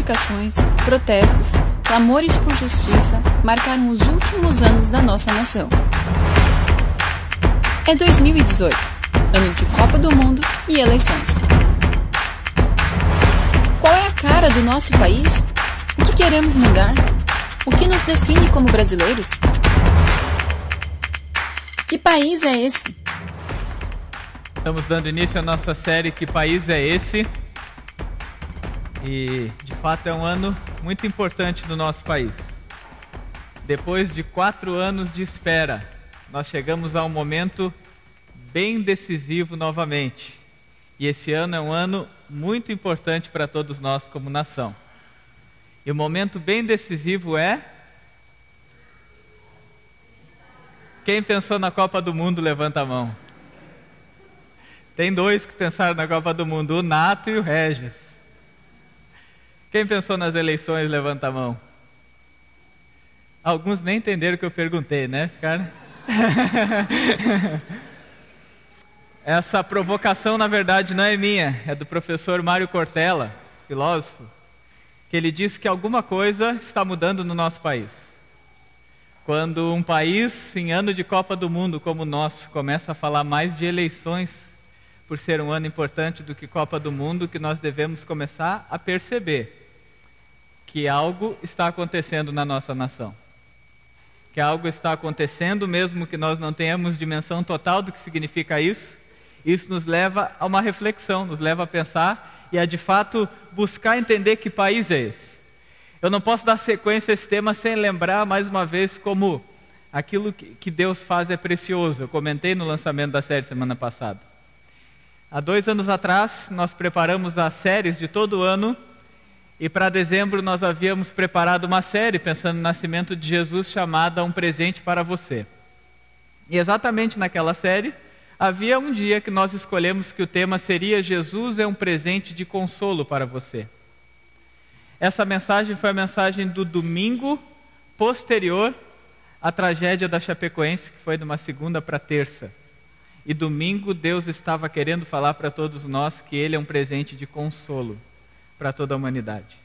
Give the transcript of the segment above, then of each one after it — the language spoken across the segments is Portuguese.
reivindicações, protestos, clamores por justiça marcaram os últimos anos da nossa nação. É 2018, ano de Copa do Mundo e eleições. Qual é a cara do nosso país? O que queremos mudar? O que nos define como brasileiros? Que país é esse? Estamos dando início à nossa série Que País é Esse? E, de fato, é um ano muito importante do nosso país. Depois de 4 anos de espera, nós chegamos a um momento bem decisivo novamente. E esse ano é um ano muito importante para todos nós como nação. E o momento bem decisivo é... Quem pensou na Copa do Mundo, levanta a mão. Tem 2 que pensaram na Copa do Mundo, o Nato e o Regis. Quem pensou nas eleições, levanta a mão. Alguns nem entenderam o que eu perguntei, né? Ficaram... Essa provocação, na verdade, não é minha, é do professor Mário Cortella, filósofo, que ele disse que alguma coisa está mudando no nosso país. Quando um país, em ano de Copa do Mundo como o nosso, começa a falar mais de eleições, por ser um ano importante do que Copa do Mundo, que nós devemos começar a perceber que algo está acontecendo na nossa nação. Que algo está acontecendo, mesmo que nós não tenhamos dimensão total do que significa isso. Isso nos leva a uma reflexão, nos leva a pensar e a, de fato, buscar entender que país é esse. Eu não posso dar sequência a esse tema sem lembrar, mais uma vez, como aquilo que Deus faz é precioso. Eu comentei no lançamento da série semana passada. Há 2 anos atrás, nós preparamos as séries de todo o ano, e para dezembro nós havíamos preparado uma série, pensando no nascimento de Jesus, chamada Um Presente para Você. E exatamente naquela série, havia um dia que nós escolhemos que o tema seria Jesus é um presente de consolo para você. Essa mensagem foi a mensagem do domingo posterior à tragédia da Chapecoense, que foi de uma segunda para terça. E domingo Deus estava querendo falar para todos nós que Ele é um presente de consolo para toda a humanidade.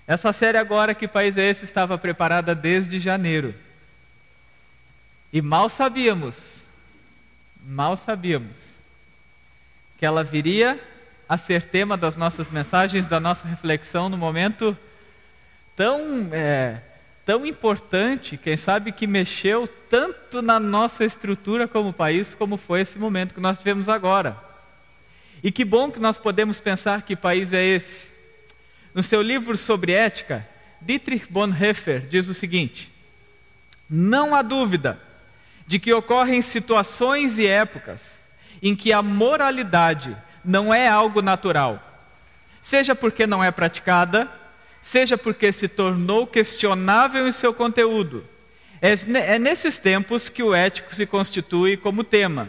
Essa série agora, Que País é Esse?, estava preparada desde janeiro. E mal sabíamos que ela viria a ser tema das nossas mensagens, da nossa reflexão no momento tão importante, quem sabe que mexeu tanto na nossa estrutura como país, como foi esse momento que nós tivemos agora. E que bom que nós podemos pensar que país é esse. No seu livro sobre ética, Dietrich Bonhoeffer diz o seguinte: não há dúvida de que ocorrem situações e épocas em que a moralidade não é algo natural, seja porque não é praticada, seja porque se tornou questionável em seu conteúdo. É nesses tempos que o ético se constitui como tema.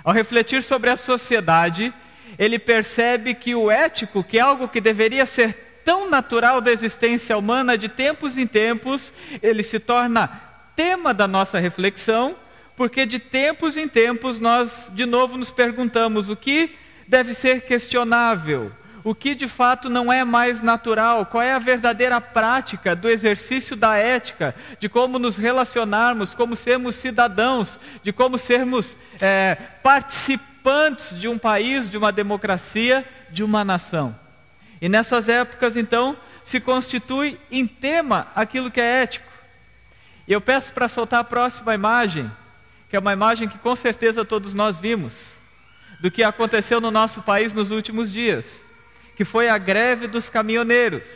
Ao refletir sobre a sociedade, ele percebe que o ético, que é algo que deveria ser tão natural da existência humana, de tempos em tempos, ele se torna tema da nossa reflexão, porque de tempos em tempos nós de novo nos perguntamos o que deve ser questionável, o que de fato não é mais natural, qual é a verdadeira prática do exercício da ética, de como nos relacionarmos, como sermos cidadãos, de como sermos participantes de um país, de uma democracia, de uma nação. E nessas épocas então se constitui em tema aquilo que é ético. E eu peço para soltar a próxima imagem, que é uma imagem que com certeza todos nós vimos, do que aconteceu no nosso país nos últimos dias, que foi a greve dos caminhoneiros.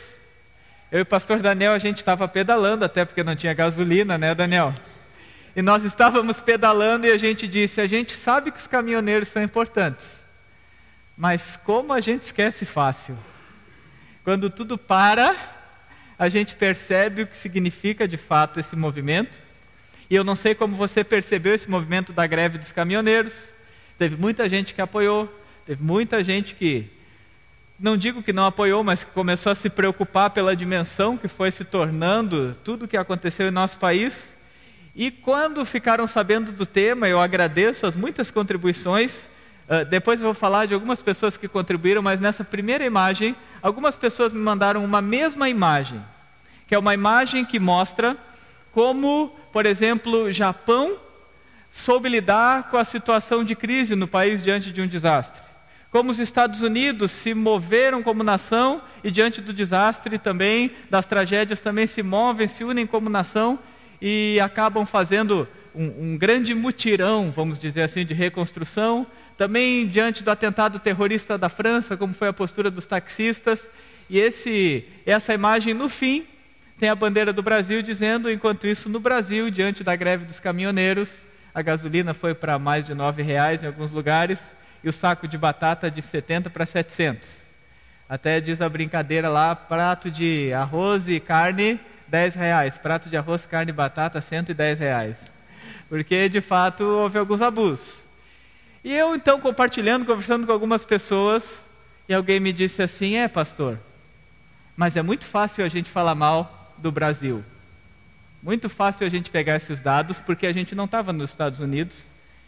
Eu e o pastor Daniel, a gente estava pedalando, até porque não tinha gasolina, né, Daniel? E nós estávamos pedalando e a gente disse, a gente sabe que os caminhoneiros são importantes, mas como a gente esquece fácil. Quando tudo para, a gente percebe o que significa de fato esse movimento. E eu não sei como você percebeu esse movimento da greve dos caminhoneiros. Teve muita gente que apoiou, teve muita gente que, não digo que não apoiou, mas que começou a se preocupar pela dimensão que foi se tornando tudo o que aconteceu em nosso país. E quando ficaram sabendo do tema, eu agradeço as muitas contribuições. Depois eu vou falar de algumas pessoas que contribuíram, mas nessa primeira imagem, algumas pessoas me mandaram uma mesma imagem, que é uma imagem que mostra como, por exemplo, o Japão soube lidar com a situação de crise no país diante de um desastre. Como os Estados Unidos se moveram como nação e diante do desastre também, das tragédias também se movem, se unem como nação e acabam fazendo um grande mutirão, vamos dizer assim, de reconstrução. Também diante do atentado terrorista da França, como foi a postura dos taxistas. E essa imagem, no fim, tem a bandeira do Brasil dizendo, enquanto isso, no Brasil, diante da greve dos caminhoneiros, a gasolina foi para mais de R$9 em alguns lugares, e o saco de batata de 70 para 700. Até diz a brincadeira lá, prato de arroz e carne, R$10. Prato de arroz, carne e batata, R$110. Porque, de fato, houve alguns abusos. E eu, então, compartilhando, conversando com algumas pessoas, e alguém me disse assim, pastor, mas é muito fácil a gente falar mal do Brasil. Muito fácil a gente pegar esses dados, porque a gente não estava nos Estados Unidos,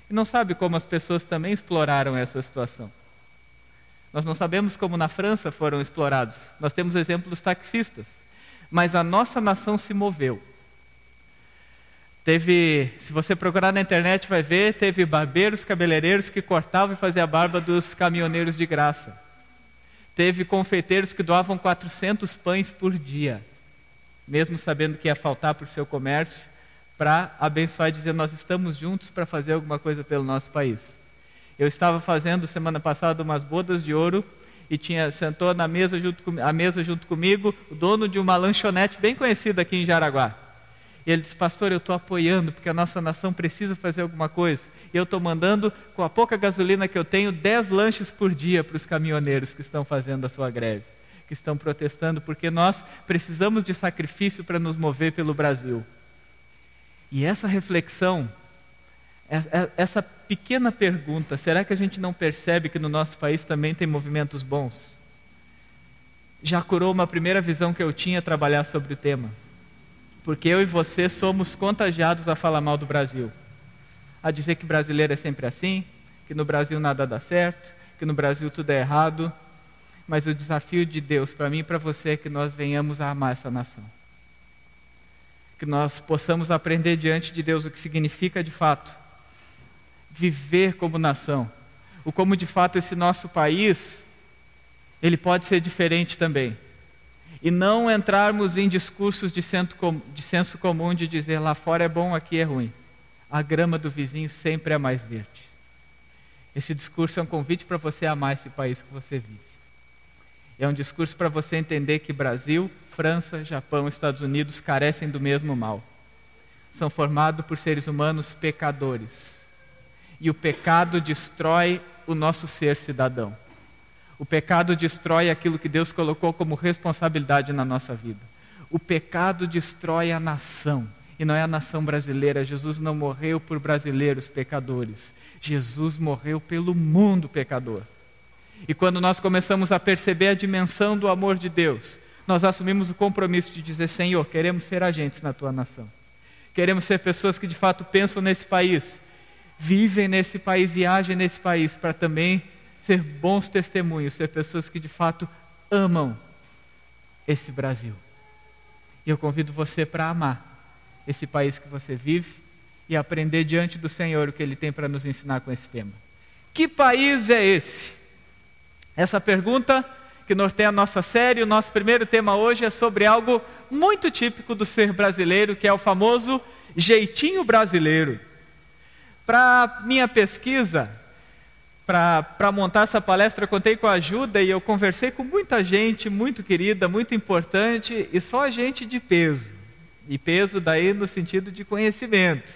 e não sabe como as pessoas também exploraram essa situação. Nós não sabemos como na França foram explorados. Nós temos exemplo dos taxistas. Mas a nossa nação se moveu. Se você procurar na internet vai ver, teve barbeiros, cabeleireiros que cortavam e faziam a barba dos caminhoneiros de graça. Teve confeiteiros que doavam 400 pães por dia, mesmo sabendo que ia faltar para o seu comércio, para abençoar e dizer, nós estamos juntos para fazer alguma coisa pelo nosso país. Eu estava fazendo semana passada umas bodas de ouro e sentou na mesa junto comigo o dono de uma lanchonete bem conhecida aqui em Jaraguá. E ele disse, pastor, eu estou apoiando porque a nossa nação precisa fazer alguma coisa. E eu estou mandando, com a pouca gasolina que eu tenho, 10 lanches por dia para os caminhoneiros que estão fazendo a sua greve, que estão protestando, porque nós precisamos de sacrifício para nos mover pelo Brasil. E essa reflexão, essa pequena pergunta, será que a gente não percebe que no nosso país também tem movimentos bons? Já curou uma primeira visão que eu tinha trabalhar sobre o tema. Porque eu e você somos contagiados a falar mal do Brasil. A dizer que brasileiro é sempre assim, que no Brasil nada dá certo, que no Brasil tudo é errado. Mas o desafio de Deus para mim e para você é que nós venhamos a amar essa nação. Que nós possamos aprender diante de Deus o que significa de fato viver como nação. O como de fato esse nosso país, ele pode ser diferente também. E não entrarmos em discursos de senso comum de dizer lá fora é bom, aqui é ruim. A grama do vizinho sempre é mais verde. Esse discurso é um convite para você amar esse país que você vive. É um discurso para você entender que Brasil, França, Japão, Estados Unidos carecem do mesmo mal. São formados por seres humanos pecadores. E o pecado destrói o nosso ser cidadão. O pecado destrói aquilo que Deus colocou como responsabilidade na nossa vida. O pecado destrói a nação. E não é a nação brasileira. Jesus não morreu por brasileiros pecadores. Jesus morreu pelo mundo pecador. E quando nós começamos a perceber a dimensão do amor de Deus, nós assumimos o compromisso de dizer, Senhor, queremos ser agentes na tua nação. Queremos ser pessoas que de fato pensam nesse país, vivem nesse país e agem nesse país para também ser bons testemunhos, ser pessoas que de fato amam esse Brasil. E eu convido você para amar esse país que você vive e aprender diante do Senhor o que Ele tem para nos ensinar com esse tema. Que país é esse? Essa pergunta que norteia a nossa série, o nosso primeiro tema hoje é sobre algo muito típico do ser brasileiro, que é o famoso jeitinho brasileiro. Para minha pesquisa, para montar essa palestra, eu contei com a ajuda e eu conversei com muita gente muito querida, muito importante, e só gente de peso. E peso daí no sentido de conhecimento.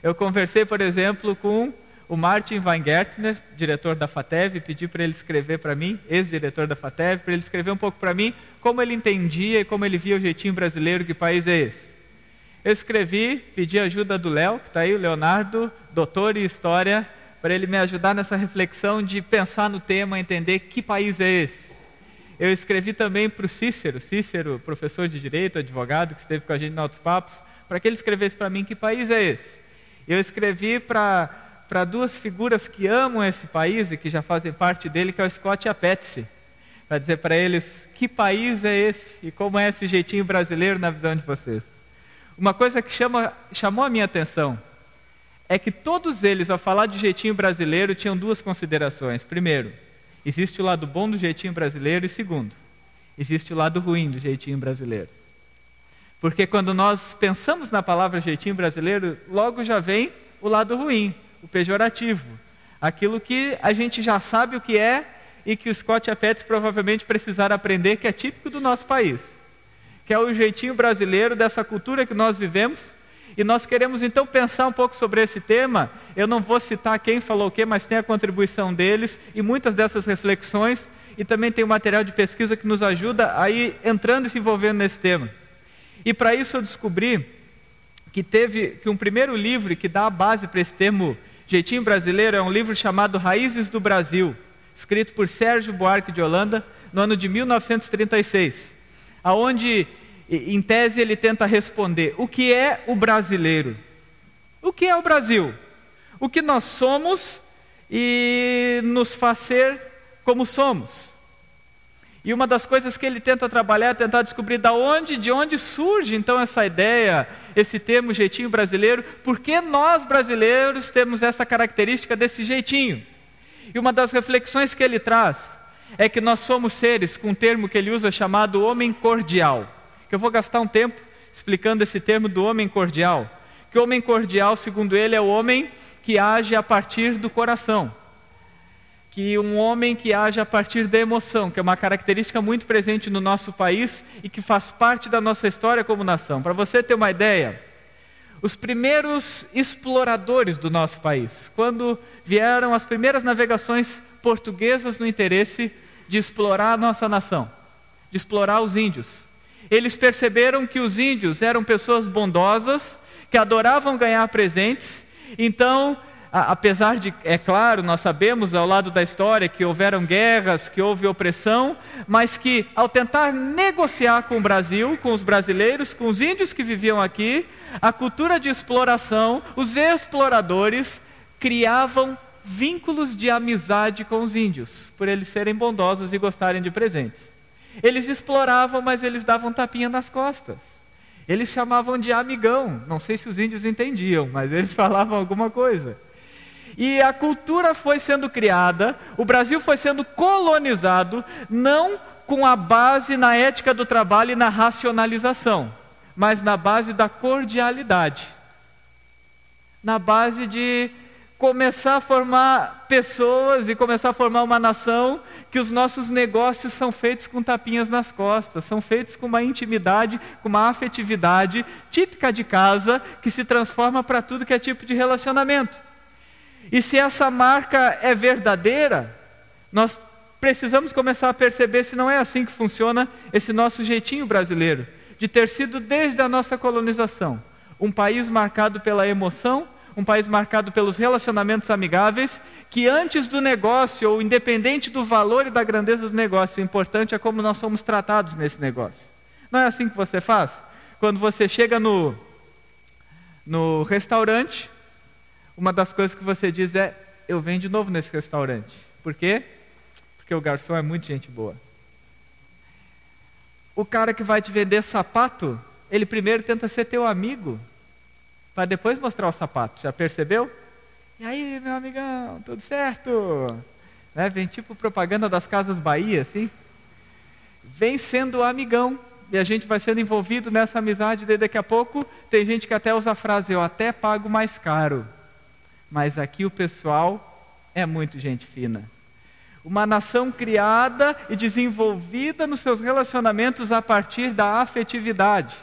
Eu conversei, por exemplo, com o Martin Weingärtner, diretor da FATEV, pedi para ele escrever para mim, ex-diretor da FATEV, para ele escrever um pouco para mim como ele entendia e como ele via o jeitinho brasileiro, que país é esse. Eu escrevi, pedi ajuda do Léo, que está aí, o Leonardo, doutor em História, para ele me ajudar nessa reflexão de pensar no tema, entender que país é esse. Eu escrevi também para o Cícero, professor de Direito, advogado, que esteve com a gente em Altos Papos, para que ele escrevesse para mim que país é esse. Eu escrevi para duas figuras que amam esse país e que já fazem parte dele, que é o Scott e a Patsy. para dizer para eles que país é esse e como é esse jeitinho brasileiro na visão de vocês. Uma coisa que chamou a minha atenção é que todos eles, ao falar de jeitinho brasileiro, tinham duas considerações. Primeiro, existe o lado bom do jeitinho brasileiro, e segundo, existe o lado ruim do jeitinho brasileiro. Porque quando nós pensamos na palavra jeitinho brasileiro, logo já vem o lado ruim, o pejorativo. Aquilo que a gente já sabe o que é e que o Scott e a Petz provavelmente precisaram aprender, que é típico do nosso país. Que é o jeitinho brasileiro dessa cultura que nós vivemos. E nós queremos então pensar um pouco sobre esse tema. Eu não vou citar quem falou o quê, mas tem a contribuição deles e muitas dessas reflexões. E também tem um material de pesquisa que nos ajuda a ir entrando e se envolvendo nesse tema. E para isso eu descobri que um primeiro livro que dá a base para esse termo jeitinho brasileiro é um livro chamado Raízes do Brasil, escrito por Sérgio Buarque de Holanda, no ano de 1936, aonde, em tese, ele tenta responder: o que é o brasileiro? O que é o Brasil? O que nós somos e nos faz ser como somos. E uma das coisas que ele tenta trabalhar é tentar descobrir de onde surge então essa ideia, esse termo jeitinho brasileiro, por que nós brasileiros temos essa característica desse jeitinho. E uma das reflexões que ele traz é que nós somos seres, com um termo que ele usa chamado homem cordial. Que eu vou gastar um tempo explicando esse termo do homem cordial. Que o homem cordial, segundo ele, é o homem que age a partir do coração. Que um homem que age a partir da emoção, que é uma característica muito presente no nosso país e que faz parte da nossa história como nação. Para você ter uma ideia, os primeiros exploradores do nosso país, quando vieram as primeiras navegações portuguesas no interesse de explorar a nossa nação, de explorar os índios, eles perceberam que os índios eram pessoas bondosas, que adoravam ganhar presentes. Então, apesar de, é claro, nós sabemos ao lado da história que houveram guerras, que houve opressão, mas que ao tentar negociar com o Brasil, com os brasileiros, com os índios que viviam aqui, a cultura de exploração, os exploradores criavam vínculos de amizade com os índios, por eles serem bondosos e gostarem de presentes. Eles exploravam, mas eles davam tapinha nas costas. Eles chamavam de amigão. Não sei se os índios entendiam, mas eles falavam alguma coisa. E a cultura foi sendo criada, o Brasil foi sendo colonizado, não com a base na ética do trabalho e na racionalização, mas na base da cordialidade. Na base de começar a formar pessoas e começar a formar uma nação que os nossos negócios são feitos com tapinhas nas costas, são feitos com uma intimidade, com uma afetividade típica de casa, que se transforma para tudo que é tipo de relacionamento. E se essa marca é verdadeira, nós precisamos começar a perceber se não é assim que funciona esse nosso jeitinho brasileiro, de ter sido desde a nossa colonização, um país marcado pela emoção, um país marcado pelos relacionamentos amigáveis, que antes do negócio, ou independente do valor e da grandeza do negócio, o importante é como nós somos tratados nesse negócio. Não é assim que você faz? Quando você chega no restaurante, uma das coisas que você diz é: eu venho de novo nesse restaurante. Por quê? Porque o garçom é muito gente boa. O cara que vai te vender sapato, ele primeiro tenta ser teu amigo, para depois mostrar o sapato. Já percebeu? E aí, meu amigão, tudo certo? Né? Vem tipo propaganda das Casas Bahia, assim. Vem sendo amigão. E a gente vai sendo envolvido nessa amizade. Daí daqui a pouco tem gente que até usa a frase: eu até pago mais caro, mas aqui o pessoal é muito gente fina. Uma nação criada e desenvolvida nos seus relacionamentos a partir da afetividade.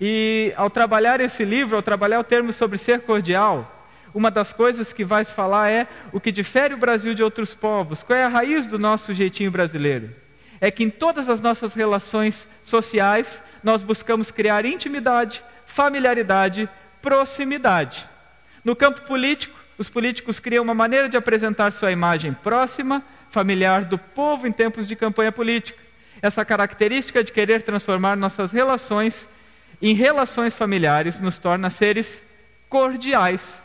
E ao trabalhar esse livro, ao trabalhar o termo sobre ser cordial, uma das coisas que vai se falar é o que difere o Brasil de outros povos. Qual é a raiz do nosso jeitinho brasileiro? É que em todas as nossas relações sociais, nós buscamos criar intimidade, familiaridade, proximidade. No campo político, os políticos criam uma maneira de apresentar sua imagem próxima, familiar do povo em tempos de campanha política. Essa característica de querer transformar nossas relações em relações familiares nos torna seres cordiais.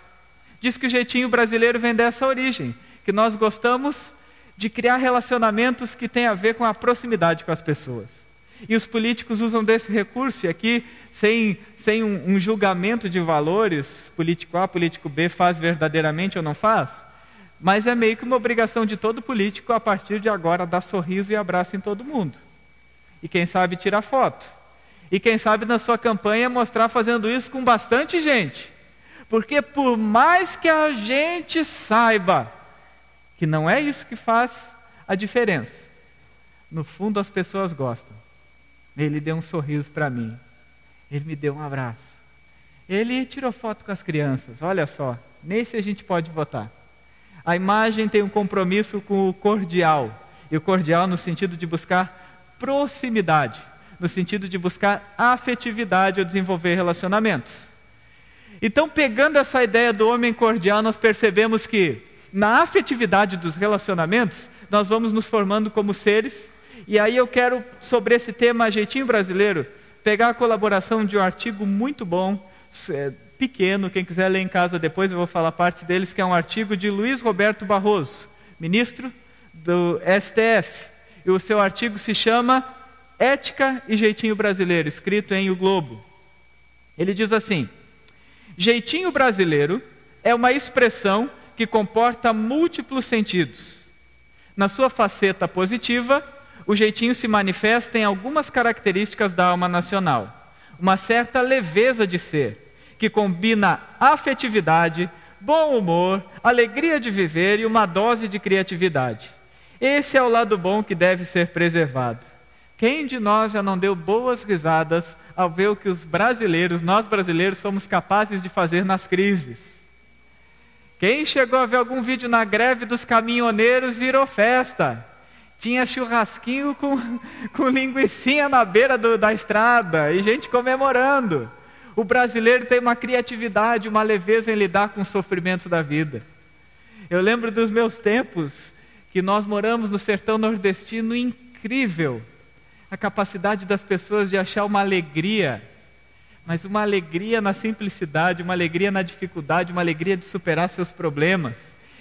Diz que o jeitinho brasileiro vem dessa origem, que nós gostamos de criar relacionamentos que têm a ver com a proximidade com as pessoas. E os políticos usam desse recurso, e aqui, sem um julgamento de valores, político A, político B faz verdadeiramente ou não faz, mas é meio que uma obrigação de todo político, a partir de agora, dar sorriso e abraço em todo mundo. E quem sabe tirar foto. E quem sabe na sua campanha mostrar fazendo isso com bastante gente. Porque por mais que a gente saiba que não é isso que faz a diferença, no fundo as pessoas gostam. Ele deu um sorriso para mim. Ele me deu um abraço. Ele tirou foto com as crianças. Olha só, nesse a gente pode votar. A imagem tem um compromisso com o cordial. E o cordial no sentido de buscar proximidade, no sentido de buscar afetividade ou desenvolver relacionamentos. Então, pegando essa ideia do homem cordial, nós percebemos que na afetividade dos relacionamentos, nós vamos nos formando como seres. E aí eu quero, sobre esse tema Jeitinho Brasileiro, pegar a colaboração de um artigo muito bom, pequeno, quem quiser ler em casa depois, eu vou falar parte deles, que é um artigo de Luiz Roberto Barroso, ministro do STF. E o seu artigo se chama Ética e Jeitinho Brasileiro, escrito em O Globo. Ele diz assim: jeitinho brasileiro é uma expressão que comporta múltiplos sentidos. Na sua faceta positiva, o jeitinho se manifesta em algumas características da alma nacional. Uma certa leveza de ser, que combina afetividade, bom humor, alegria de viver e uma dose de criatividade. Esse é o lado bom que deve ser preservado. Quem de nós já não deu boas risadas ao ver o que nós brasileiros somos capazes de fazer nas crises? Quem chegou a ver algum vídeo na greve dos caminhoneiros virou festa. Tinha churrasquinho com linguicinha na beira da estrada e gente comemorando. O brasileiro tem uma criatividade, uma leveza em lidar com os sofrimentos da vida. Eu lembro dos meus tempos que nós moramos no sertão nordestino, incrível. A capacidade das pessoas de achar uma alegria, mas uma alegria na simplicidade, uma alegria na dificuldade, uma alegria de superar seus problemas.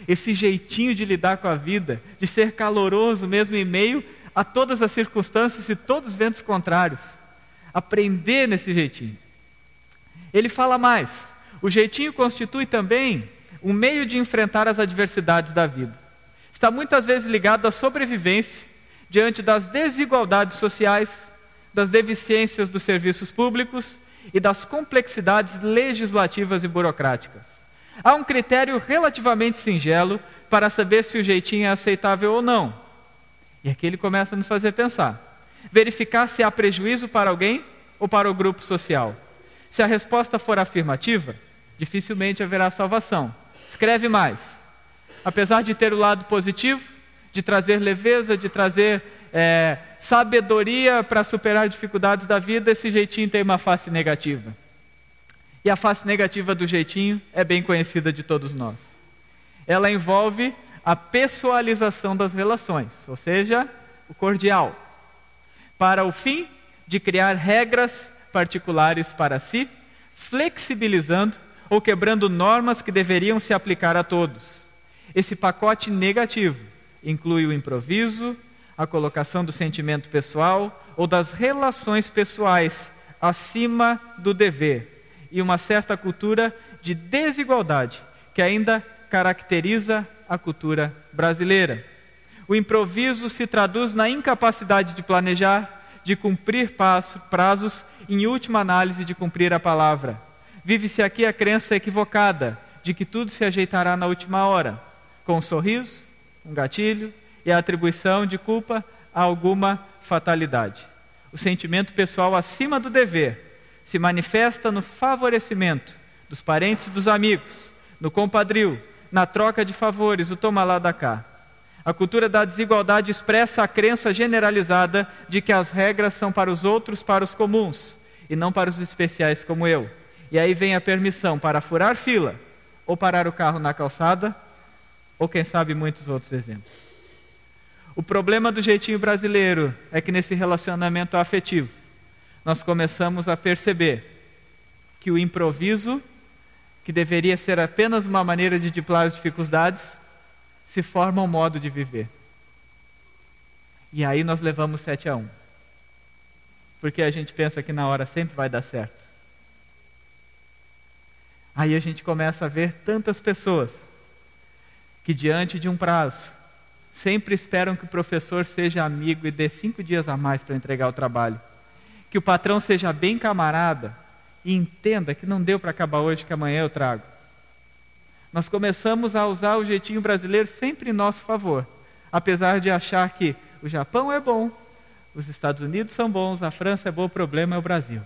Esse jeitinho de lidar com a vida, de ser caloroso mesmo em meio a todas as circunstâncias e todos os ventos contrários. Aprender nesse jeitinho. Ele fala mais: o jeitinho constitui também um meio de enfrentar as adversidades da vida. Está muitas vezes ligado à sobrevivência diante das desigualdades sociais, das deficiências dos serviços públicos e das complexidades legislativas e burocráticas. Há um critério relativamente singelo para saber se o jeitinho é aceitável ou não. E aqui ele começa a nos fazer pensar. Verificar se há prejuízo para alguém ou para o grupo social. Se a resposta for afirmativa, dificilmente haverá salvação. Escreve mais. Apesar de ter o lado positivo, de trazer leveza, de trazer sabedoria para superar dificuldades da vida, esse jeitinho tem uma face negativa. E a face negativa do jeitinho é bem conhecida de todos nós. Ela envolve a pessoalização das relações, ou seja, o cordial, para o fim de criar regras particulares para si, flexibilizando ou quebrando normas que deveriam se aplicar a todos. Esse pacote negativo inclui o improviso, a colocação do sentimento pessoal ou das relações pessoais acima do dever, e uma certa cultura de desigualdade que ainda caracteriza a cultura brasileira. O improviso se traduz na incapacidade de planejar, de cumprir prazos, em última análise de cumprir a palavra. Vive-se aqui a crença equivocada de que tudo se ajeitará na última hora, com um sorriso, um gatilho e a atribuição de culpa a alguma fatalidade. O sentimento pessoal acima do dever se manifesta no favorecimento dos parentes e dos amigos, no compadrio, na troca de favores, o toma lá da cá. A cultura da desigualdade expressa a crença generalizada de que as regras são para os outros, para os comuns, e não para os especiais como eu. E aí vem a permissão para furar fila, ou parar o carro na calçada, ou quem sabe muitos outros exemplos. O problema do jeitinho brasileiro é que nesse relacionamento afetivo, nós começamos a perceber que o improviso, que deveria ser apenas uma maneira de driblar as dificuldades, se forma um modo de viver. E aí nós levamos 7-1. Porque a gente pensa que na hora sempre vai dar certo. Aí a gente começa a ver tantas pessoas que diante de um prazo sempre esperam que o professor seja amigo e dê 5 dias a mais para entregar o trabalho. Que o patrão seja bem camarada e entenda que não deu para acabar hoje, que amanhã eu trago. Nós começamos a usar o jeitinho brasileiro sempre em nosso favor, apesar de achar que o Japão é bom, os Estados Unidos são bons, a França é boa, o problema é o Brasil.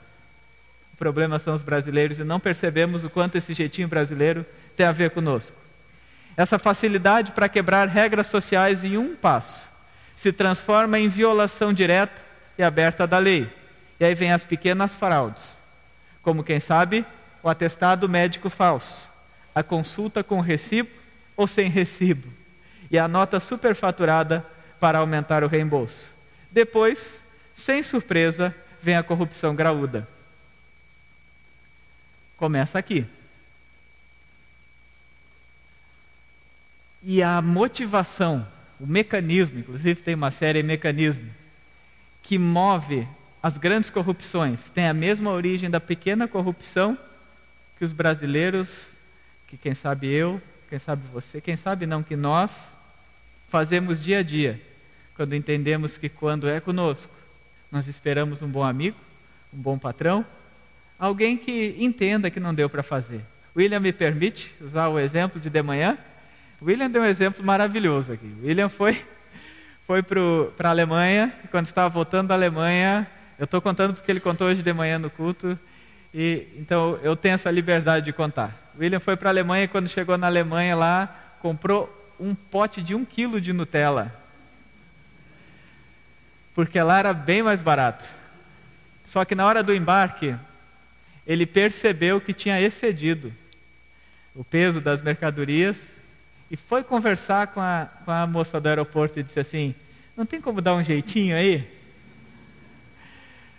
O problema são os brasileiros e não percebemos o quanto esse jeitinho brasileiro tem a ver conosco. Essa facilidade para quebrar regras sociais em um passo se transforma em violação direta e aberta da lei. E aí vem as pequenas fraudes, como quem sabe o atestado médico falso, a consulta com recibo ou sem recibo e a nota superfaturada para aumentar o reembolso. Depois, sem surpresa, vem a corrupção graúda. Começa aqui. E a motivação, o mecanismo, inclusive tem uma série Mecanismo, que move as grandes corrupções, tem a mesma origem da pequena corrupção que os brasileiros, que quem sabe eu, quem sabe você, quem sabe não, que nós fazemos dia a dia, quando entendemos que quando é conosco, nós esperamos um bom amigo, um bom patrão, alguém que entenda que não deu para fazer. William me permite usar o exemplo de manhã? William deu um exemplo maravilhoso aqui. William foi para a Alemanha, e quando estava voltando da Alemanha, eu estou contando porque ele contou hoje de manhã no culto, e então eu tenho essa liberdade de contar. William foi para a Alemanha e quando chegou na Alemanha lá, comprou um pote de 1 quilo de Nutella, porque lá era bem mais barato. Só que na hora do embarque, ele percebeu que tinha excedido o peso das mercadorias e foi conversar com a moça do aeroporto e disse assim: não tem como dar um jeitinho aí?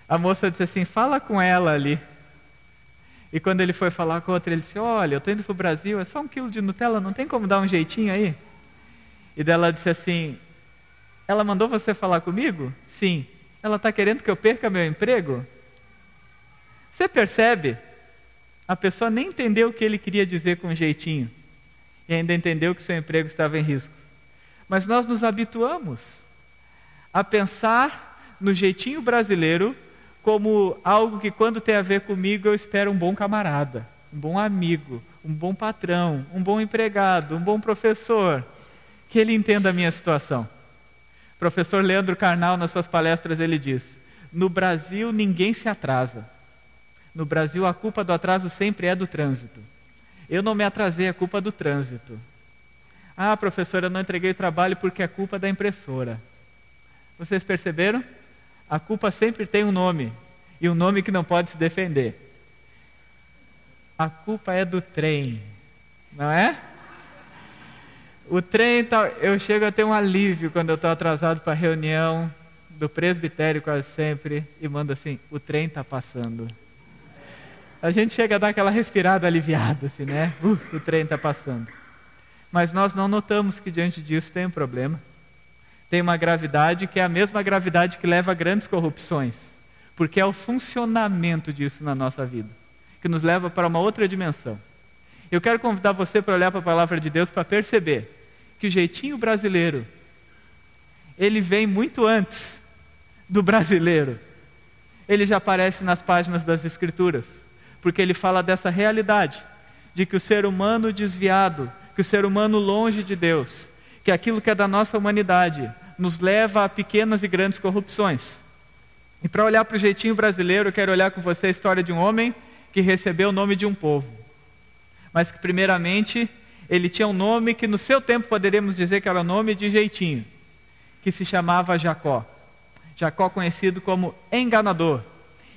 A moça disse assim: fala com ela ali. E quando ele foi falar com outra, ele disse: olha, eu estou indo para o Brasil, é só 1 quilo de Nutella, não tem como dar um jeitinho aí? E dela disse assim: ela mandou você falar comigo? Sim. Ela está querendo que eu perca meu emprego? Você percebe? A pessoa nem entendeu o que ele queria dizer com jeitinho. E ainda entendeu que seu emprego estava em risco. Mas nós nos habituamos a pensar no jeitinho brasileiro como algo que quando tem a ver comigo eu espero um bom camarada, um bom amigo, um bom patrão, um bom empregado, um bom professor, que ele entenda a minha situação. O professor Leandro Carnal, nas suas palestras, ele diz: no Brasil ninguém se atrasa. No Brasil a culpa do atraso sempre é do trânsito. Eu não me atrasei, é culpa do trânsito. Ah, professor, eu não entreguei o trabalho porque é culpa da impressora. Vocês perceberam? A culpa sempre tem um nome, e um nome que não pode se defender. A culpa é do trem, não é? O trem, eu chego a ter um alívio quando eu estou atrasado para a reunião do presbitério quase sempre, e mando assim: o trem está passando. A gente chega a dar aquela respirada aliviada, assim, né? O trem está passando. Mas nós não notamos que diante disso tem um problema. Tem uma gravidade que é a mesma gravidade que leva a grandes corrupções. Porque é o funcionamento disso na nossa vida, que nos leva para uma outra dimensão. Eu quero convidar você para olhar para a palavra de Deus para perceber que o jeitinho brasileiro, ele vem muito antes do brasileiro. Ele já aparece nas páginas das Escrituras, porque ele fala dessa realidade, de que o ser humano desviado, que o ser humano longe de Deus, que aquilo que é da nossa humanidade, nos leva a pequenas e grandes corrupções. E para olhar para o jeitinho brasileiro, eu quero olhar com você a história de um homem que recebeu o nome de um povo, mas que primeiramente ele tinha um nome que no seu tempo poderíamos dizer que era o nome de jeitinho, que se chamava Jacó. Jacó conhecido como enganador.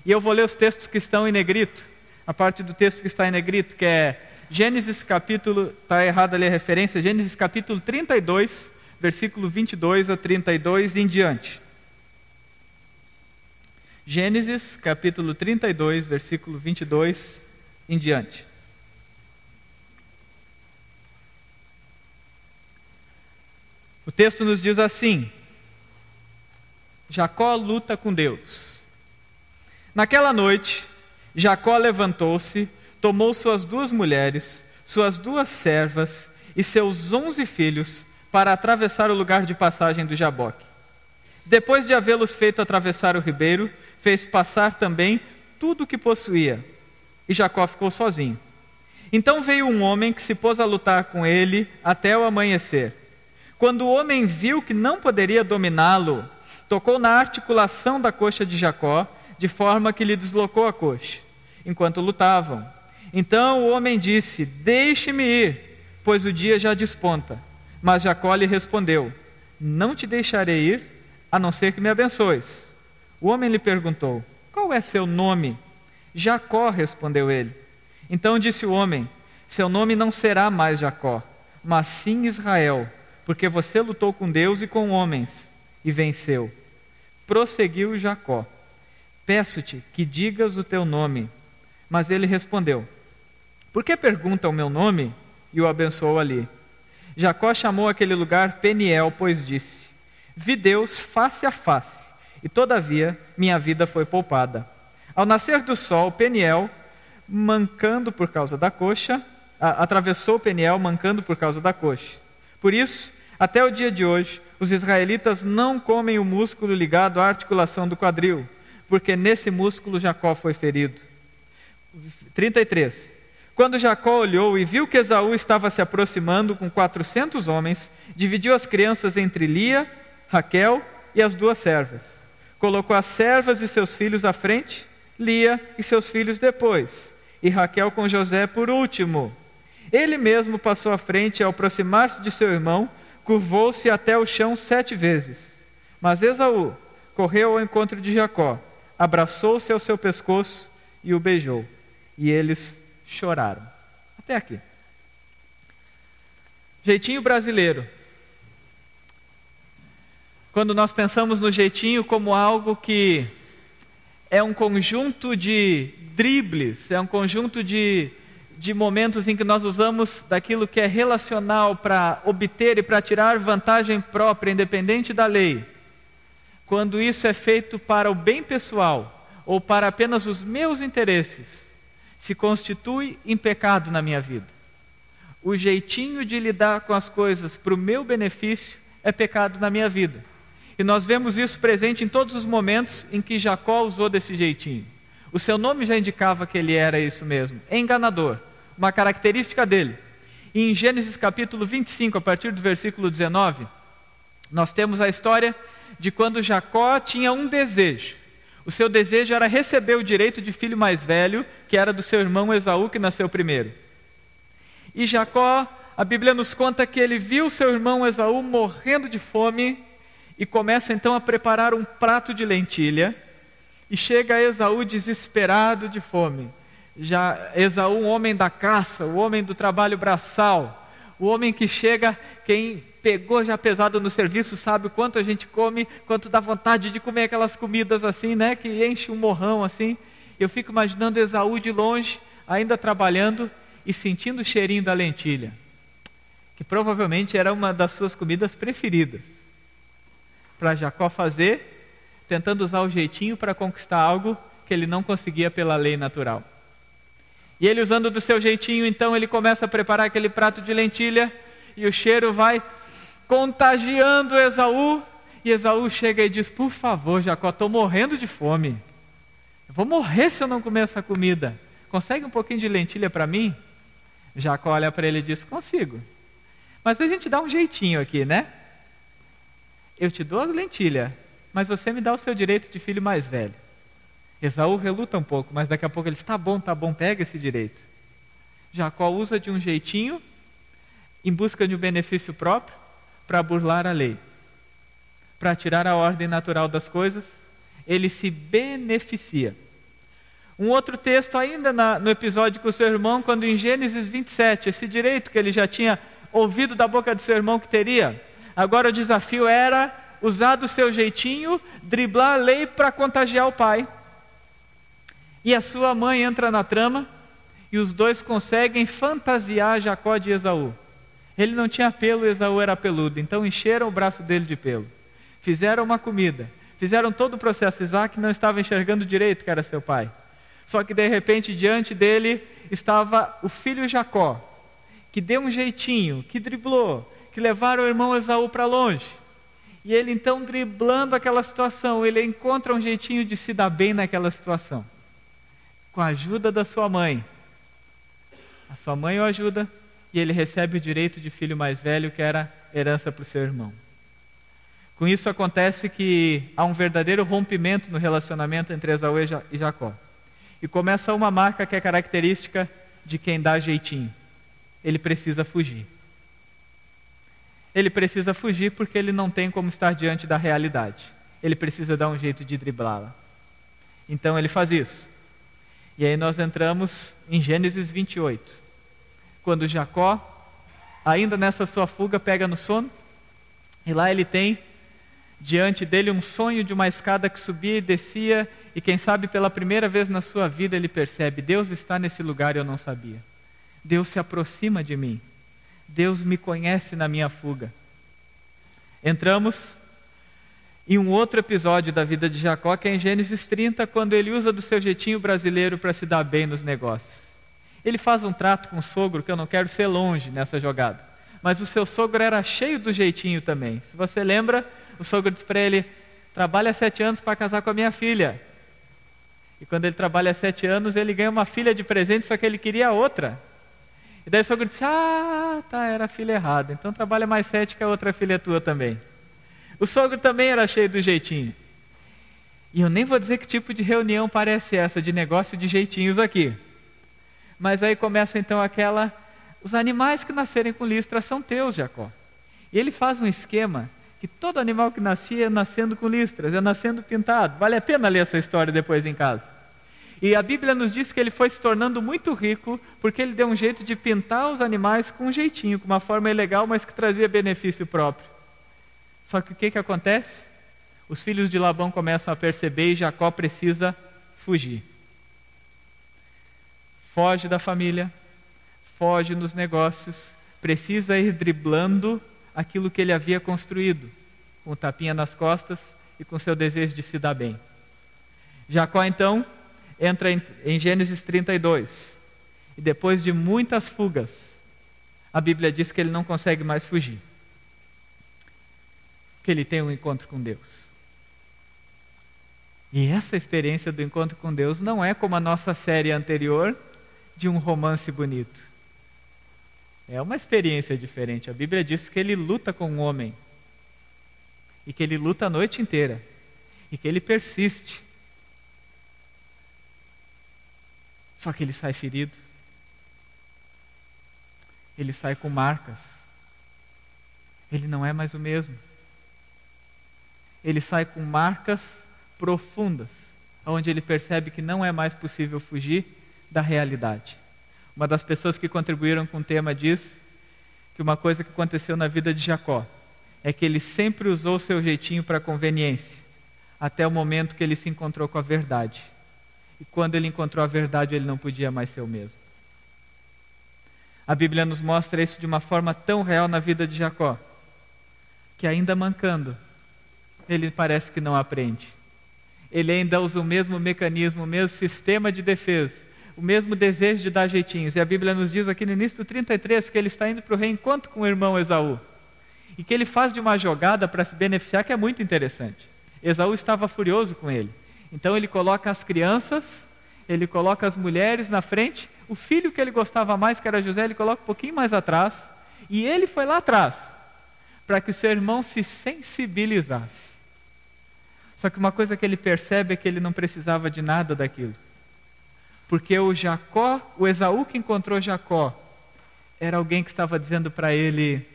E eu vou ler os textos que estão em negrito, a parte do texto que está em negrito, que é Gênesis capítulo, está errada ali a referência, Gênesis capítulo 32, versículo 22 a 32 e em diante. Gênesis capítulo 32, versículo 22 em diante. O texto nos diz assim: Jacó luta com Deus. Naquela noite, Jacó levantou-se, tomou suas 2 mulheres, suas 2 servas e seus 11 filhos para atravessar o lugar de passagem do Jaboque. Depois de havê-los feito atravessar o ribeiro, fez passar também tudo o que possuía, e Jacó ficou sozinho. Então veio um homem que se pôs a lutar com ele até o amanhecer. Quando o homem viu que não poderia dominá-lo, tocou na articulação da coxa de Jacó, de forma que lhe deslocou a coxa, enquanto lutavam. Então o homem disse: deixe-me ir, pois o dia já desponta. Mas Jacó lhe respondeu: não te deixarei ir, a não ser que me abençoes. O homem lhe perguntou: qual é seu nome? Jacó, respondeu ele. Então disse o homem: seu nome não será mais Jacó, mas sim Israel, porque você lutou com Deus e com homens, e venceu. Prosseguiu Jacó: peço-te que digas o teu nome. Mas ele respondeu: por que pergunta o meu nome? E o abençoou ali. Jacó chamou aquele lugar Peniel, pois disse: vi Deus face a face, e todavia minha vida foi poupada. Ao nascer do sol, Peniel, mancando por causa da coxa, atravessou Peniel mancando por causa da coxa. Por isso, até o dia de hoje, os israelitas não comem o músculo ligado à articulação do quadril, porque nesse músculo Jacó foi ferido. 33. Quando Jacó olhou e viu que Esaú estava se aproximando com 400 homens, dividiu as crianças entre Lia, Raquel e as 2 servas. Colocou as servas e seus filhos à frente, Lia e seus filhos depois, e Raquel com José por último. Ele mesmo passou à frente e, ao aproximar-se de seu irmão, curvou-se até o chão 7 vezes. Mas Esaú correu ao encontro de Jacó, abraçou-se ao seu pescoço e o beijou. E eles choraram. Até aqui. Jeitinho brasileiro. Quando nós pensamos no jeitinho como algo que é um conjunto de dribles, é um conjunto de momentos em que nós usamos daquilo que é relacional para obter e para tirar vantagem própria, independente da lei. Quando isso é feito para o bem pessoal ou para apenas os meus interesses, se constitui em pecado na minha vida. O jeitinho de lidar com as coisas para o meu benefício é pecado na minha vida. E nós vemos isso presente em todos os momentos em que Jacó usou desse jeitinho. O seu nome já indicava que ele era isso mesmo, enganador, uma característica dele. E em Gênesis capítulo 25, a partir do versículo 19, nós temos a história de quando Jacó tinha um desejo. O seu desejo era receber o direito de filho mais velho, que era do seu irmão Esaú, que nasceu primeiro. E Jacó, a Bíblia nos conta que ele viu seu irmão Esaú morrendo de fome e começa então a preparar um prato de lentilha, e chega Esaú desesperado de fome. Já Esaú, um homem da caça, o homem do trabalho braçal, o homem que chega, quem pegou já pesado no serviço sabe o quanto a gente come, quanto dá vontade de comer aquelas comidas assim, né, que enche um morrão assim. Eu fico imaginando Esaú de longe, ainda trabalhando e sentindo o cheirinho da lentilha, que provavelmente era uma das suas comidas preferidas, para Jacó fazer, tentando usar o jeitinho para conquistar algo que ele não conseguia pela lei natural. E ele, usando do seu jeitinho, então ele começa a preparar aquele prato de lentilha, e o cheiro vai contagiando Esaú, e Esaú chega e diz: por favor, Jacó, estou morrendo de fome, eu vou morrer se eu não comer essa comida, consegue um pouquinho de lentilha para mim? Jacó olha para ele e diz: consigo, mas a gente dá um jeitinho aqui, né? Eu te dou a lentilha, mas você me dá o seu direito de filho mais velho. Esaú reluta um pouco, mas daqui a pouco ele diz: tá bom, pega esse direito. Jacó usa de um jeitinho, em busca de um benefício próprio, para burlar a lei, para tirar a ordem natural das coisas. Ele se beneficia. Um outro texto ainda no episódio com o seu irmão, quando em Gênesis 27, esse direito que ele já tinha ouvido da boca de seu irmão que teria, agora o desafio era usar do seu jeitinho, driblar a lei para contagiar o pai. E a sua mãe entra na trama, e os dois conseguem fantasiar Jacó de Esaú. Ele não tinha pelo, Esaú era peludo, então encheram o braço dele de pelo. Fizeram uma comida, Fizeram todo o processo. Isaac não estava enxergando direito que era seu pai. Só que de repente diante dele estava o filho Jacó, que deu um jeitinho, que driblou, que levaram o irmão Esaú para longe. E ele então, driblando aquela situação, ele encontra um jeitinho de se dar bem naquela situação. Com a ajuda da sua mãe. A sua mãe o ajuda e ele recebe o direito de filho mais velho, que era herança para o seu irmão. Com isso acontece que há um verdadeiro rompimento no relacionamento entre Esaú e Jacó. E começa uma marca que é característica de quem dá jeitinho. Ele precisa fugir. Ele precisa fugir porque ele não tem como estar diante da realidade. Ele precisa dar um jeito de driblá-la. Então ele faz isso. E aí nós entramos em Gênesis 28. Quando Jacó, ainda nessa sua fuga, pega no sono. E lá ele tem diante dele um sonho de uma escada que subia e descia. E quem sabe pela primeira vez na sua vida ele percebe: Deus está nesse lugar e eu não sabia. Deus se aproxima de mim. Deus me conhece na minha fuga. Entramos em um outro episódio da vida de Jacó, que é em Gênesis 30, quando ele usa do seu jeitinho brasileiro para se dar bem nos negócios. Ele faz um trato com o sogro, que eu não quero ser longe nessa jogada, mas o seu sogro era cheio do jeitinho também. Se você lembra, o sogro diz para ele: trabalha 7 anos para casar com a minha filha. E quando ele trabalha 7 anos, ele ganha uma filha de presente, só que ele queria outra. E daí o sogro disse: era a filha errada, então trabalha mais 7 que a outra filha é tua também. O sogro também era cheio do jeitinho. E eu nem vou dizer que tipo de reunião parece essa, de negócio de jeitinhos aqui. Mas aí começa então os animais que nascerem com listra são teus, Jacó. E ele faz um esquema que todo animal que nascia ia nascendo com listras, ia nascendo pintado. Vale a pena ler essa história depois em casa. E a Bíblia nos diz que ele foi se tornando muito rico porque ele deu um jeito de pintar os animais com um jeitinho, com uma forma ilegal, mas que trazia benefício próprio. Só que o que acontece? Os filhos de Labão começam a perceber e Jacó precisa fugir. Foge da família, foge nos negócios, precisa ir driblando aquilo que ele havia construído, com o tapinha nas costas e com seu desejo de se dar bem. Jacó então entra em Gênesis 32, e depois de muitas fugas, a Bíblia diz que ele não consegue mais fugir, que ele tem um encontro com Deus. E essa experiência do encontro com Deus não é como a nossa série anterior, de um romance bonito. É uma experiência diferente. A Bíblia diz que ele luta com um homem, e que ele luta a noite inteira, e que ele persiste. Só que ele sai ferido. Ele sai com marcas. Ele não é mais o mesmo. Ele sai com marcas profundas, onde ele percebe que não é mais possível fugir da realidade. Uma das pessoas que contribuíram com o tema diz que uma coisa que aconteceu na vida de Jacó é que ele sempre usou o seu jeitinho para conveniência, até o momento que ele se encontrou com a verdade. E quando ele encontrou a verdade, ele não podia mais ser o mesmo. A Bíblia nos mostra isso de uma forma tão real na vida de Jacó, que ainda mancando, ele parece que não aprende. Ele ainda usa o mesmo mecanismo, o mesmo sistema de defesa, o mesmo desejo de dar jeitinhos. E a Bíblia nos diz aqui no início do 33 que ele está indo para o reencontro com o irmão Esaú. E que ele faz de uma jogada para se beneficiar que é muito interessante. Esaú estava furioso com ele. Então ele coloca as crianças, ele coloca as mulheres na frente, o filho que ele gostava mais, que era José, ele coloca um pouquinho mais atrás, e ele foi lá atrás, para que o seu irmão se sensibilizasse. Só que uma coisa que ele percebe é que ele não precisava de nada daquilo. Porque o Esaú que encontrou Jacó, era alguém que estava dizendo para ele: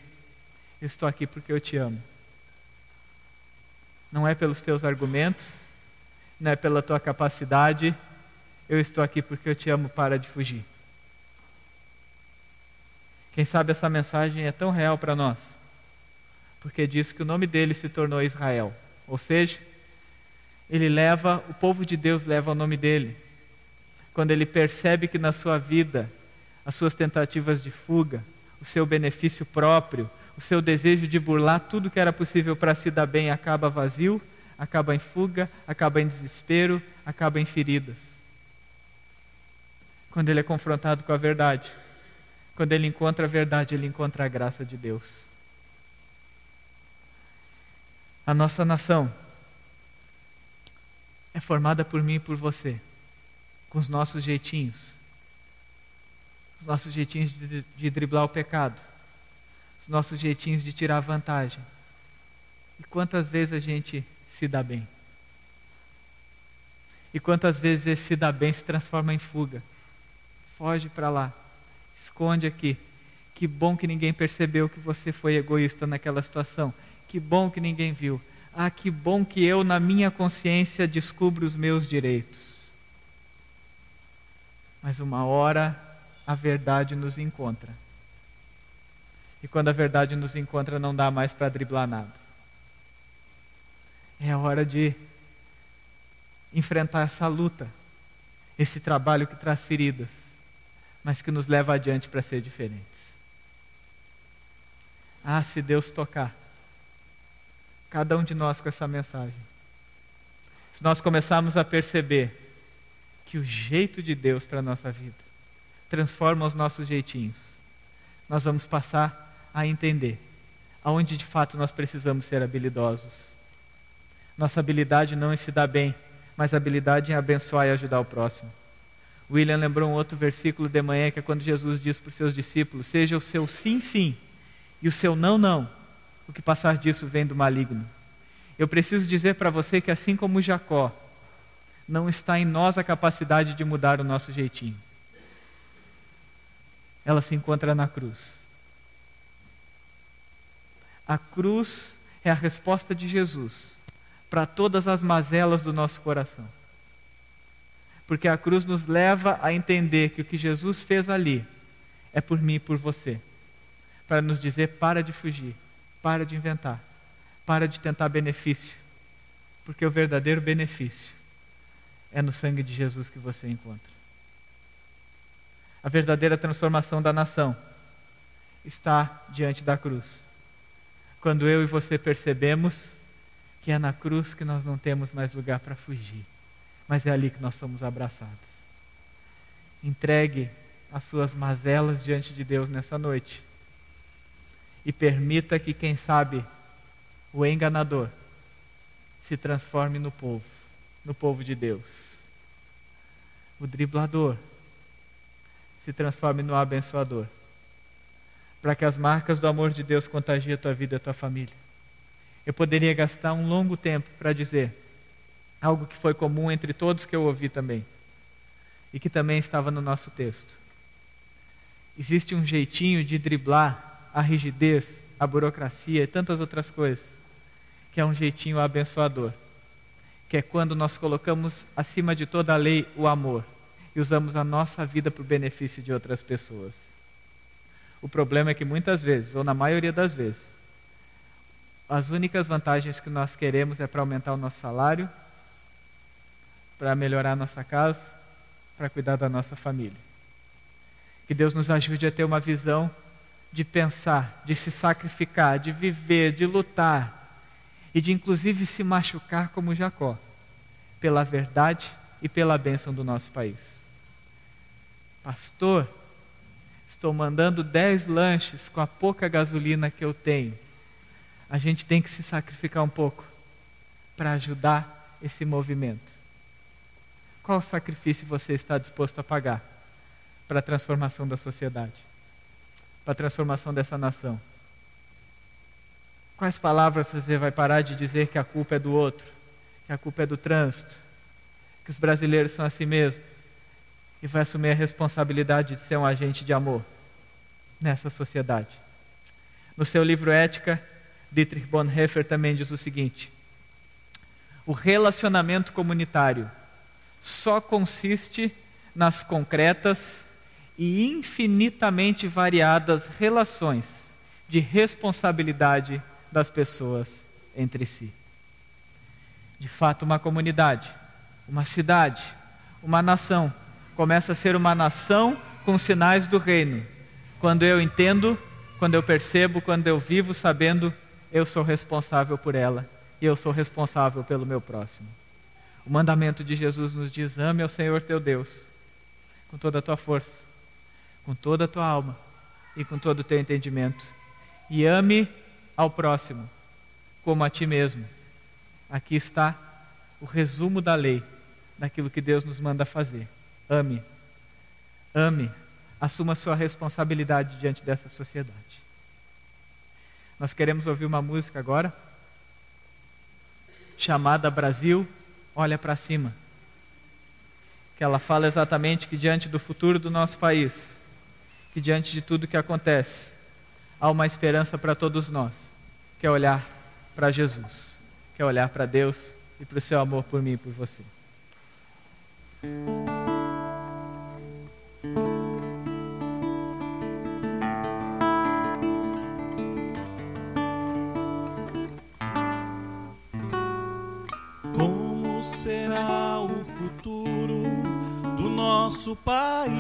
eu estou aqui porque eu te amo. Não é pelos teus argumentos, não é pela tua capacidade, eu estou aqui porque eu te amo, para de fugir. Quem sabe essa mensagem é tão real para nós, porque diz que o nome dele se tornou Israel, ou seja, o povo de Deus leva o nome dele. Quando ele percebe que na sua vida, as suas tentativas de fuga, o seu benefício próprio, o seu desejo de burlar tudo que era possível para se dar bem acaba vazio, acaba em fuga, acaba em desespero, acaba em feridas. Quando ele é confrontado com a verdade, quando ele encontra a verdade, ele encontra a graça de Deus. A nossa nação é formada por mim e por você, com os nossos jeitinhos. Os nossos jeitinhos de driblar o pecado. Os nossos jeitinhos de tirar vantagem. E quantas vezes a gente se dá bem? E quantas vezes esse se dá bem se transforma em fuga? Foge para lá. Esconde aqui. Que bom que ninguém percebeu que você foi egoísta naquela situação. Que bom que ninguém viu. Ah, que bom que eu, na minha consciência, descubro os meus direitos. Mas uma hora a verdade nos encontra. E quando a verdade nos encontra, não dá mais para driblar nada. É a hora de enfrentar essa luta, esse trabalho que traz feridas, mas que nos leva adiante para ser diferentes. Ah, se Deus tocar cada um de nós com essa mensagem, se nós começarmos a perceber que o jeito de Deus para a nossa vida transforma os nossos jeitinhos, nós vamos passar a entender aonde de fato nós precisamos ser habilidosos. Nossa habilidade não em se dar bem, mas a habilidade em abençoar e ajudar o próximo. William lembrou um outro versículo de manhã, que é quando Jesus diz para os seus discípulos: seja o seu sim, sim, e o seu não, não. O que passar disso vem do maligno. Eu preciso dizer para você que assim como Jacó, não está em nós a capacidade de mudar o nosso jeitinho. Ela se encontra na cruz. A cruz é a resposta de Jesus para todas as mazelas do nosso coração. Porque a cruz nos leva a entender que o que Jesus fez ali é por mim e por você. Para nos dizer: para de fugir, para de inventar, para de tentar benefício. Porque o verdadeiro benefício é no sangue de Jesus que você encontra. A verdadeira transformação da nação está diante da cruz. Quando eu e você percebemos que é na cruz que nós não temos mais lugar para fugir, mas é ali que nós somos abraçados. Entregue as suas mazelas diante de Deus nessa noite e permita que, quem sabe, o enganador se transforme no povo de Deus. O driblador se transforme no abençoador, para que as marcas do amor de Deus contagiem a tua vida e a tua família. Eu poderia gastar um longo tempo para dizer algo que foi comum entre todos que eu ouvi também, e que também estava no nosso texto. Existe um jeitinho de driblar a rigidez, a burocracia e tantas outras coisas, que é um jeitinho abençoador, que é quando nós colocamos acima de toda a lei o amor e usamos a nossa vida para o benefício de outras pessoas. O problema é que muitas vezes, ou na maioria das vezes, as únicas vantagens que nós queremos é para aumentar o nosso salário, para melhorar a nossa casa, para cuidar da nossa família. Que Deus nos ajude a ter uma visão de pensar, de se sacrificar, de viver, de lutar e de inclusive se machucar como Jacó, pela verdade e pela bênção do nosso país. Pastor, estou mandando 10 lanches com a pouca gasolina que eu tenho. A gente tem que se sacrificar um pouco para ajudar esse movimento. Qual sacrifício você está disposto a pagar para a transformação da sociedade, para a transformação dessa nação? Quais palavras você vai parar de dizer que a culpa é do outro, que a culpa é do trânsito, que os brasileiros são assim mesmo, e vai assumir a responsabilidade de ser um agente de amor nessa sociedade? No seu livro Ética, Dietrich Bonhoeffer também diz o seguinte: o relacionamento comunitário só consiste nas concretas e infinitamente variadas relações de responsabilidade das pessoas entre si. De fato, uma comunidade, uma cidade, uma nação começa a ser uma nação com sinais do reino, quando eu entendo, quando eu percebo, quando eu vivo sabendo, eu sou responsável por ela e eu sou responsável pelo meu próximo. O mandamento de Jesus nos diz: ame ao Senhor teu Deus com toda a tua força, com toda a tua alma e com todo o teu entendimento, e ame ao próximo como a ti mesmo. Aqui está o resumo da lei, daquilo que Deus nos manda fazer. Ame, ame, assuma a sua responsabilidade diante dessa sociedade. Nós queremos ouvir uma música agora, chamada Brasil, Olha para Cima, que ela fala exatamente que diante do futuro do nosso país, que diante de tudo que acontece, há uma esperança para todos nós, que é olhar para Jesus, que é olhar para Deus e para o seu amor por mim e por você. Como será o futuro do nosso país?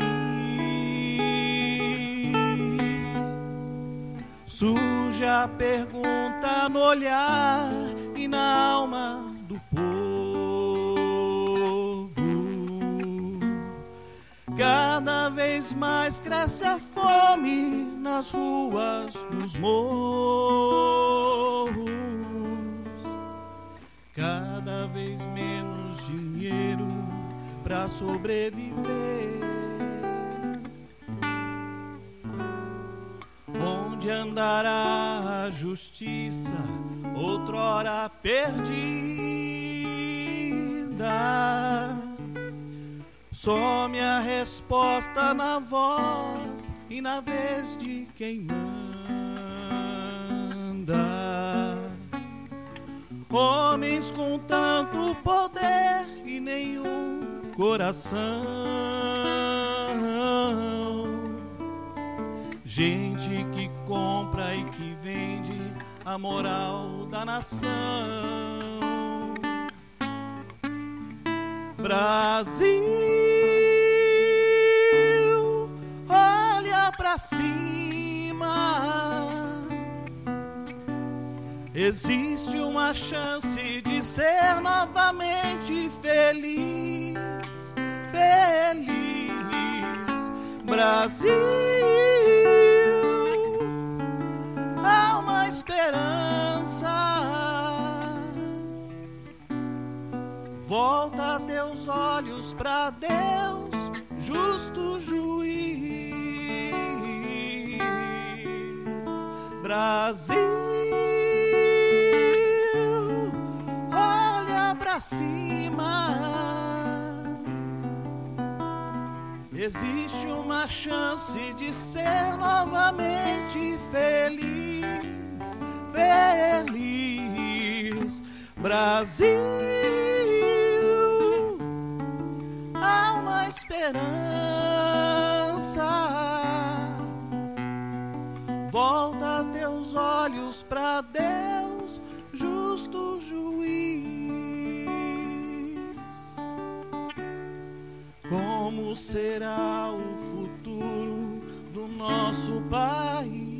Surge a pergunta no olhar e na alma do povo. Cada vez mais cresce a fome nas ruas, nos morros. Cada vez menos dinheiro para sobreviver. Onde andará a justiça, outrora perdida? Some a resposta na voz e na vez de quem manda. Homens com tanto poder e nenhum coração. Gente que compra e que vende a moral da nação. Brasil, olha pra cima. Existe uma chance de ser novamente feliz, feliz. Brasil, há uma esperança. Volta teus olhos pra Deus, justo juiz. Brasil, olha pra cima. Existe uma chance de ser novamente feliz, feliz. Brasil, há uma esperança. Volta teus olhos pra Deus, justo juiz. Como será o futuro do nosso país?